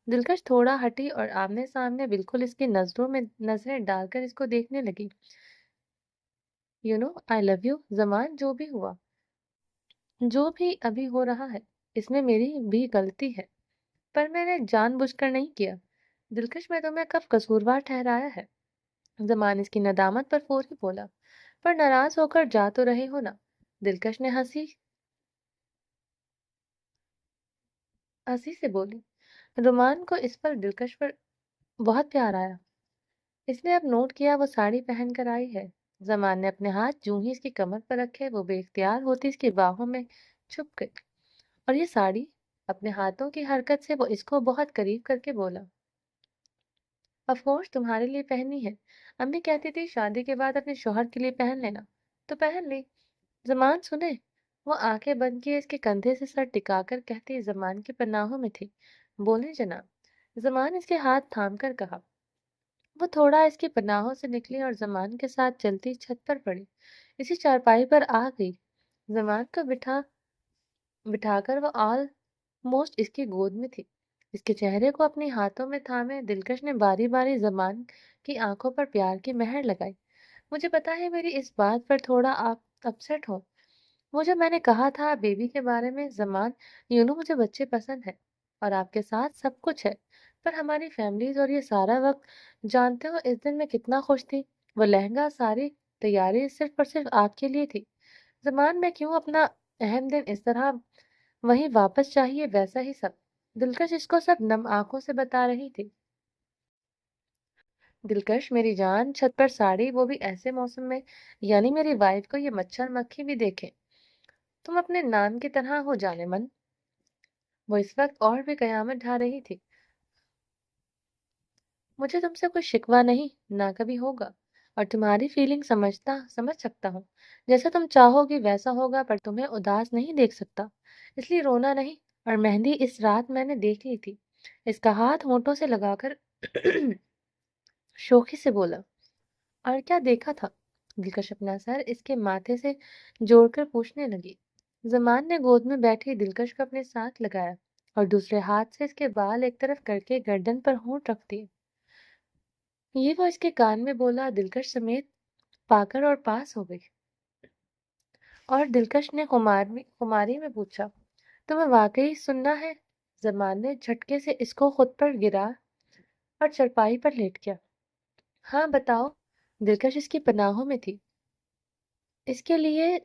दिलकश थोड़ा हटी और आमने सामने बिल्कुल इसकी नजरों में नजरें डालकर इसको देखने लगी। You know I love you Zaman, जो भी हुआ, जो भी अभी हो रहा है, इसमें मेरी भी गलती है, पर मैंने जानबूझकर नहीं किया। दिलकश, मैं तुम्हें कब कसूरवार ठहराया है? जमान इसकी नदामत पर फौरी बोला। पर नाराज होकर जा तो रहे हो ना? दिलकश ने हंसी हंसी से बोली। रुमान को इस पर दिलकश पर बहुत प्यार आया। इसने अब नोट किया वो साड़ी पहन कर आई है। जमान ने अपने हाथ जूं ही इसकी कमर पर रखे वो बेख्तियार होती इसकी बाहों में छुप गई। और ये साड़ी, अपने हाथों की हरकत से वो इसको बहुत करीब करके बोला। ऑफ कोर्स तुम्हारे लिए पहनी है। अम्मी कहती थी शादी के बाद अपने शौहर के लिए पहन लेना, तो पहन ली। जमान सुने। वो आंखें बंद किए इसके कंधे से सर टिकाकर कहती जमान की पनाहों में थी। बोले जनाब। जमान इसके हाथ थाम कर कहा। वो थोड़ा इसकी पनाहों से निकली और जमान के साथ चलती छत पर पड़ी। इसी चारपाई पर आ गई। जमान को बिठाकर वो ऑलमोस्ट इसकी गोद में थी। इसके चेहरे को अपने हाथों में थामे दिलकश ने बारी बारी जमान की आंखों पर प्यार की मेहर लगाई। मुझे पता है मेरी इस बात पर थोड़ा आप अपसेट हो। वो जो मैंने कहा था बेबी के बारे में, जमान, मुझे बच्चे पसंद है और आपके साथ सब कुछ है, पर हमारी फैमिलीज और ये सारा वक्त, जानते हो इस दिन मैं कितना खुश थी। वो लहंगा, सारी तैयारी सिर्फ और सिर्फ आपके लिए थी। जमान, मैं क्यों अपना अहम दिन इस तरह वही वापस चाहिए वैसा ही सब। दिलकश इसको सब नम आंखों से बता रही थी। दिलकश मेरी जान, छत पर साड़ी, वो भी ऐसे मौसम में, यानी मेरी वाइफ को ये मच्छर मक्खी भी देखे। तुम अपने नाम की तरह हो जाने मन। वो इस वक्त और भी कयामत ढा रही थी। मुझे तुमसे कोई शिकवा नहीं, ना कभी होगा। और तुम्हारी फीलिंग समझ सकता हूँ। जैसा तुम चाहोगी वैसा होगा, पर तुम्हें उदास नहीं देख सकता, इसलिए रोना नहीं। और मेहंदी इस रात मैंने देख ली थी। इसका हाथ होठों से लगाकर शोखी से बोला। और क्या देखा था? दिलकश अपना सर इसके माथे से जोड़कर पूछने लगी। जमान ने गोद में बैठी दिलकश को अपने साथ लगाया और दूसरे हाथ से इसके बाल एक तरफ करके गर्दन पर होंठ रख दिए। ये वो इसके कान में बोला। दिलकश समेत पाकर और पास हो गई। और दिलकश ने खुमारी में पूछा, तुम्हें वाकई सुनना है? जमान ने झटके से इसको खुद पर गिरा और चरपाई पर लेट गया। हाँ बताओ। दिलकश इसकी पनाहों में थी। इसके लिए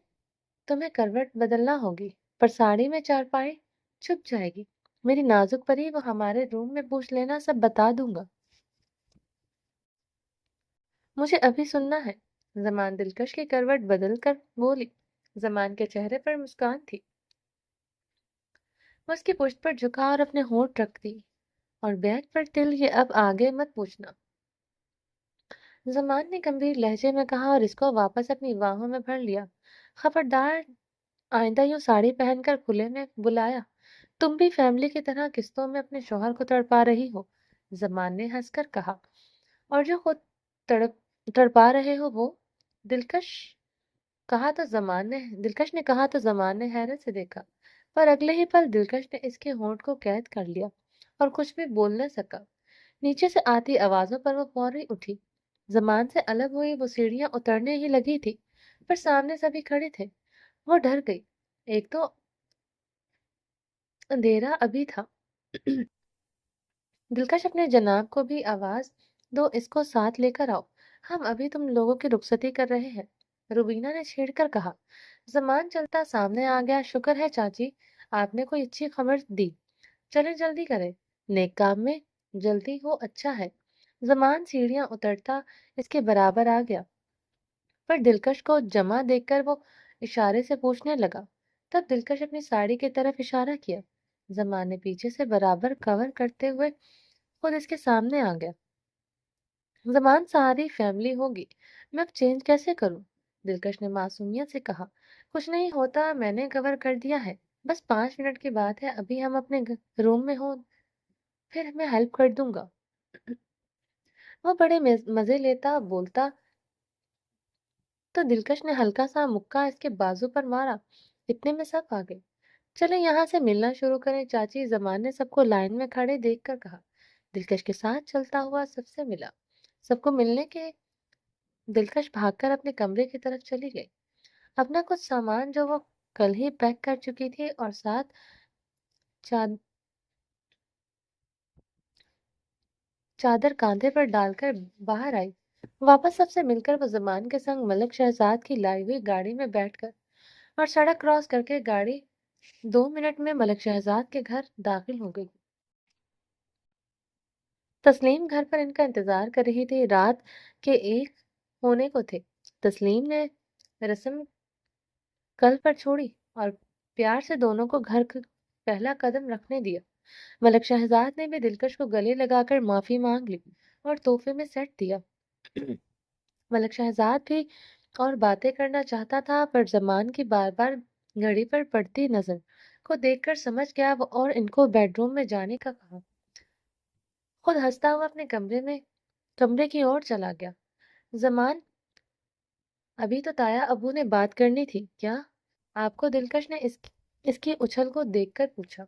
तुम्हें करवट बदलना होगी, पर साड़ी में चारपाई छुप जाएगी। मेरी नाजुक परी, वो हमारे रूम में पूछ लेना, सब बता दूंगा। मुझे अभी सुनना है। जमान दिलकश की करवट बदल कर बोली। जमान के चेहरे पर मुस्कान थी। वो उसकी पुष्ट पर झुका और अपने होंठ रख दी। और बैग पर तिल, ये अब आगे मत पूछना। जमान ने गंभीर लहजे में कहा और इसको वापस अपनी बाहों में भर लिया। खबरदार, आइंदा यूं साड़ी पहनकर खुले में बुलाया। तुम भी फैमिली की तरह किस्तों में अपने शौहर को तड़पा रही हो। जमान ने हंसकर कहा। और जो खुद तड़प तड़पा रहे हो वो? दिलकश दिलकश ने कहा तो जमान ने हैरत से देखा। पर अगले ही पल दिलकश ने इसके होंठ को कैद कर लिया और कुछ भी बोल न सका। नीचे से आती आवाजों पर वो फौरी उठी। जमान से अलग हुई वो सीढ़ियां उतरने ही लगी थी, पर सामने सभी खड़े थे। वो डर गई। एक तो अंधेरा अभी था। दिलकश, अपने जनाब को भी आवाज दो, इसको साथ लेकर आओ। हम अभी तुम लोगों की रुखसती कर रहे हैं, रुबीना ने छेड़कर कहा। जमान चलता सामने आ गया। शुक्र है चाची, आपने कोई अच्छी खबर दी। चले जल्दी करें, नेक काम में जल्दी हो अच्छा है। जमान सीढ़ियां उतरता इसके बराबर आ गया, पर दिलकश को जमा देखकर वो इशारे से पूछने लगा। तब दिलकश अपनी साड़ी की तरफ इशारा किया। जमान ने पीछे से बराबर कवर करते हुए खुद इसके सामने आ गया। जमान, सारी फैमिली होगी, मैं अब चेंज कैसे करूं? दिलकश ने मासूमियत से कहा। कुछ नहीं होता, मैंने कवर कर दिया है। बस 5 मिनट की बात है, अभी हम अपने रूम में हो, फिर मैं हेल्प कर दूंगा। वो बड़े मजे लेता बोलता तो दिलकश ने हल्का सा मुक्का इसके बाजू पर मारा। इतने में सब आ गए। चले यहाँ से मिलना शुरू करें। चाची जमान ने सबको लाइन में खड़े देखकर कहा। दिलकश के साथ चलता हुआ सबसे मिला। सबको मिलने के दिलकश भागकर अपने कमरे की तरफ चली गई। अपना कुछ सामान जो वो कल ही पैक कर चुकी थी और साथ चा, चादर कांधे पर डालकर बाहर आई। वापस सबसे मिलकर वो जमान के संग मलिक शहजाद की लाई हुई गाड़ी में बैठकर और सड़क क्रॉस करके गाड़ी 2 मिनट में मलिक शहजाद के घर दाखिल हो गई। तस्लीम घर पर इनका इंतजार कर रही थी। रात के 1 होने को थे। तस्लीम ने रस्म कल पर छोड़ी और प्यार से दोनों को घर का पहला कदम रखने दिया। मलिक शहजाद ने भी दिलकश को गले लगाकर माफी मांग ली और तोहफे में सेट दिया। मलिक शहजाद भी और बातें करना चाहता था, पर जमान की बार बार घड़ी पर पड़ती नजर को देखकर समझ गया और इनको बेडरूम में जाने का कहा। खुद हंसता हुआ अपने कमरे की ओर चला गया। जमान, अभी तो ताया अबू ने बात करनी थी क्या? आपको? दिलकश ने इसकी उछल को देखकर पूछा।